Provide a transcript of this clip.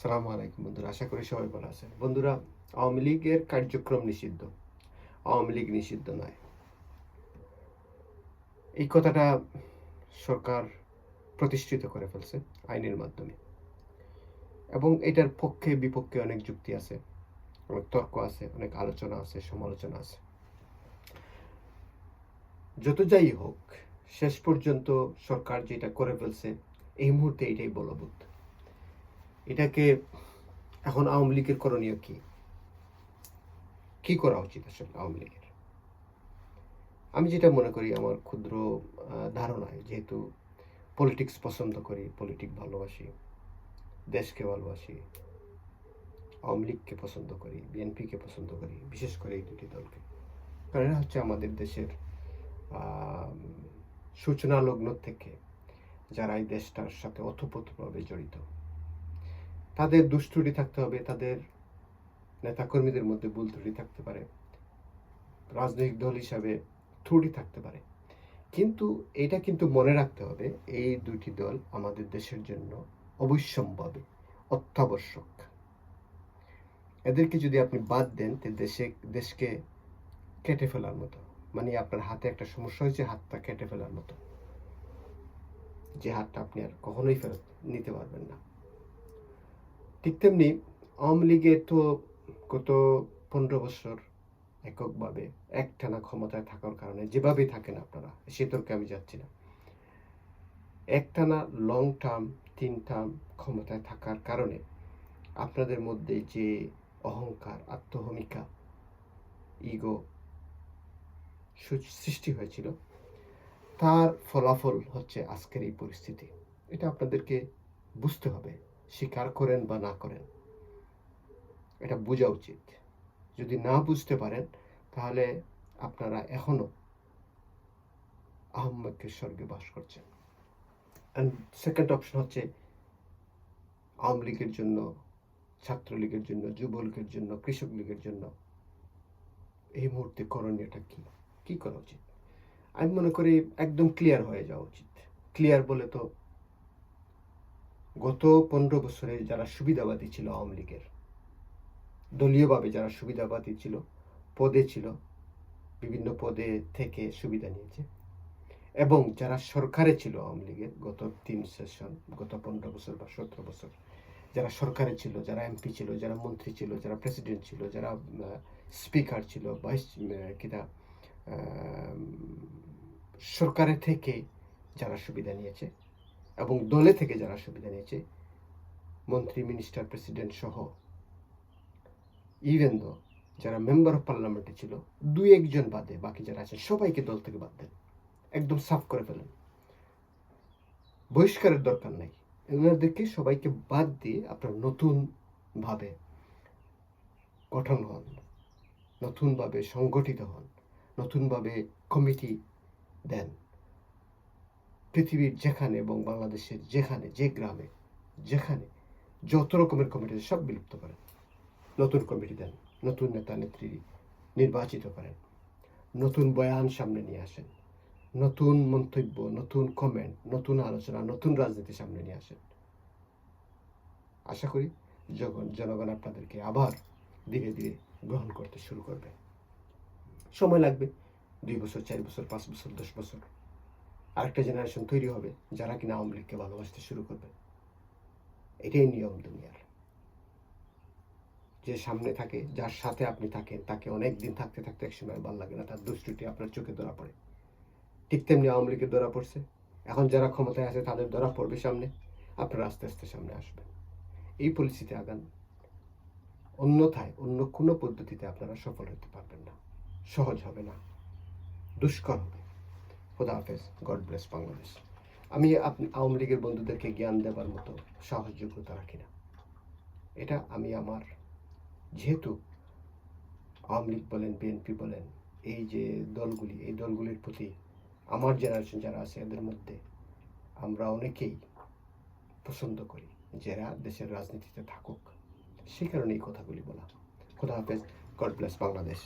সালামু আলাইকুম বন্ধুরা, আশা করি সবাই ভালো আছেন। বন্ধুরা, আওয়ামী লীগের কার্যক্রম নিষিদ্ধ, আওয়ামী লীগ নিষিদ্ধ নয়, এই কথাটা সরকার প্রতিষ্ঠিত করে ফেলছে আইনের মাধ্যমে। এবং এটার পক্ষে বিপক্ষে অনেক যুক্তি আছে, অনেক তর্ক আছে, অনেক আলোচনা আছে, সমালোচনা আছে। যত যাই হোক, শেষ পর্যন্ত সরকার যেটা করে ফেলছে এই মুহূর্তে এটাই বলবৎ। এটাকে এখন আওয়ামী লীগের করণীয় কি করা উচিত আসলে আওয়ামী লীগের? আমি যেটা মনে করি, আমার ক্ষুদ্র ধারণায়, যেহেতু পলিটিক্স পছন্দ করি, পলিটিক্স ভালোবাসি, দেশকে ভালোবাসি, আওয়ামী লীগকে পছন্দ করি, বিএনপিকে পছন্দ করি, বিশেষ করে এই দুটি দলকে। কারণ এরা হচ্ছে আমাদের দেশের সূচনা লগ্ন থেকে যারা এই দেশটার সাথে ওতপ্রোতভাবে জড়িত। তাদের দুষ্ত্রুটি থাকতে হবে, তাদের নেতাকর্মীদের মধ্যে ভুল ত্রুটি থাকতে পারে, রাজনৈতিক দল হিসাবে ত্রুটি থাকতে পারে, কিন্তু এটা কিন্তু মনে রাখতে হবে, এই দুটি দল আমাদের দেশের জন্য অবশ্যম্ভাবী, অত্যাবশ্যক। এদেরকে যদি আপনি বাদ দেন, তো দেশকে কেটে ফেলার মতো, মানে আপনার হাতে একটা সমস্যা হয়েছে, হাতটা কেটে ফেলার মতো, যে হাতটা আপনি আর কখনোই ফেরত নিতে পারবেন না। ঠিক তেমনি আওয়ামী লীগের তো গত 15 বছর এককভাবে একটানা ক্ষমতায় থাকার কারণে, যেভাবেই থাকেন আপনারা, সে তর্কে আমি যাচ্ছি না, একটানা লং টার্ম 3 টার্ম ক্ষমতায় থাকার কারণে আপনাদের মধ্যে যে অহংকার, আত্মহমিকা, ইগো সৃষ্টি হয়েছিল, তার ফলাফল হচ্ছে আজকের এই পরিস্থিতি। এটা আপনাদেরকে বুঝতে হবে, স্বীকার করেন বা না করেন, এটা বোঝা উচিত। যদি না বুঝতে পারেন, তাহলে আপনারা এখনো আহম্মকের স্বর্গে বাস করছেন। অ্যান্ড সেকেন্ড অপশন হচ্ছে, আওয়ামী লীগের জন্য, ছাত্রলীগের জন্য, যুবলীগের জন্য, কৃষক লীগের জন্য এই মুহূর্তে করণীয়টা কি করা উচিত? আমি মনে করি একদম ক্লিয়ার হয়ে যাওয়া উচিত। ক্লিয়ার বলে তো, গত 15 বছরে যারা সুবিধাবাদী ছিল আওয়ামী লীগের, দলীয়ভাবে যারা সুবিধাবাদী ছিল, পদে ছিল, বিভিন্ন পদে থেকে সুবিধা নিয়েছে, এবং যারা সরকারে ছিল আওয়ামী লীগের গত 3 সেশন, গত 15 বছর বা 17 বছর যারা সরকারে ছিল, যারা এমপি ছিল, যারা মন্ত্রী ছিল, যারা প্রেসিডেন্ট ছিল, যারা স্পিকার ছিল, ভাইস কিনা সরকারের থেকে যারা সুবিধা নিয়েছে এবং দলে থেকে যারা সুবিধা নিয়েছে, মন্ত্রী, মিনিস্টার, প্রেসিডেন্ট সহ, ইভেন দো যারা মেম্বার অফ পার্লামেন্টে ছিল, 2-1 জন বাদে বাকি যারা আছে সবাইকে দল থেকে বাদ দেন, একদম সাফ করে ফেলেন। বহিষ্কারের দরকার নাই, এনাদেরকে সবাইকে বাদ দিয়ে আপনার নতুনভাবে গঠন হন, নতুনভাবে সংগঠিত হন, নতুনভাবে কমিটি দেন। পৃথিবীর যেখানে এবং বাংলাদেশের যেখানে, যে গ্রামে, যেখানে যত রকমের কমিটি আছে সব বিলুপ্ত করেন, নতুন কমিটি দেন, নতুন নেতা নেত্রী নির্বাচিত করেন, নতুন বয়ান সামনে নিয়ে আসেন, নতুন মন্তব্য, নতুন কমেন্ট, নতুন আলোচনা, নতুন রাজনীতি সামনে নিয়ে আসেন। আশা করি জনগণ আপনাদেরকে আবার ধীরে ধীরে গ্রহণ করতে শুরু করবে। সময় লাগবে, 2 বছর, 4 বছর, 5 বছর, 10 বছর, আরেকটা জেনারেশন তৈরি হবে যারা কিনা আওয়ামী লীগকে ভালোবাসতে শুরু করবে। এটাই নিয়ম দুনিয়ার। যে সামনে থাকে, যার সাথে আপনি থাকেন, তাকে অনেক দিন থাকতে থাকতে একসময় ভালো লাগে না, তার দুষ্কৃতি আপনার চোখে ধরা পড়ে। ঠিক তেমনি আওয়ামী লীগের ধরা পড়ছে, এখন যারা ক্ষমতায় আছে তাদের ধরা পড়বে সামনে, আপনারা আস্তে আস্তে সামনে আসবেন। এই পলিসিতে আগান, অন্যথায় অন্য কোনো পদ্ধতিতে আপনারা সফল হতে পারবেন না, সহজ হবে না, দুষ্কর হবে। খোদা হাফেজ, গড ব্লেস বাংলাদেশ। আমি আওয়ামী লীগের বন্ধুদেরকে জ্ঞান দেবার মতো সাহসযোগ্যতা রাখি না। এটা আমি আমার, যেহেতু আওয়ামী লীগ বলেন, বিএনপি বলেন, এই যে দলগুলি, এই দলগুলির প্রতি আমার জেনারেশন যারা আছে এদের মধ্যে আমরা অনেকেই পছন্দ করি যারা দেশের রাজনীতিতে থাকুক, সেই কারণে এই কথাগুলি বলা। খোদা হাফেজ, গড ব্লেস বাংলাদেশ।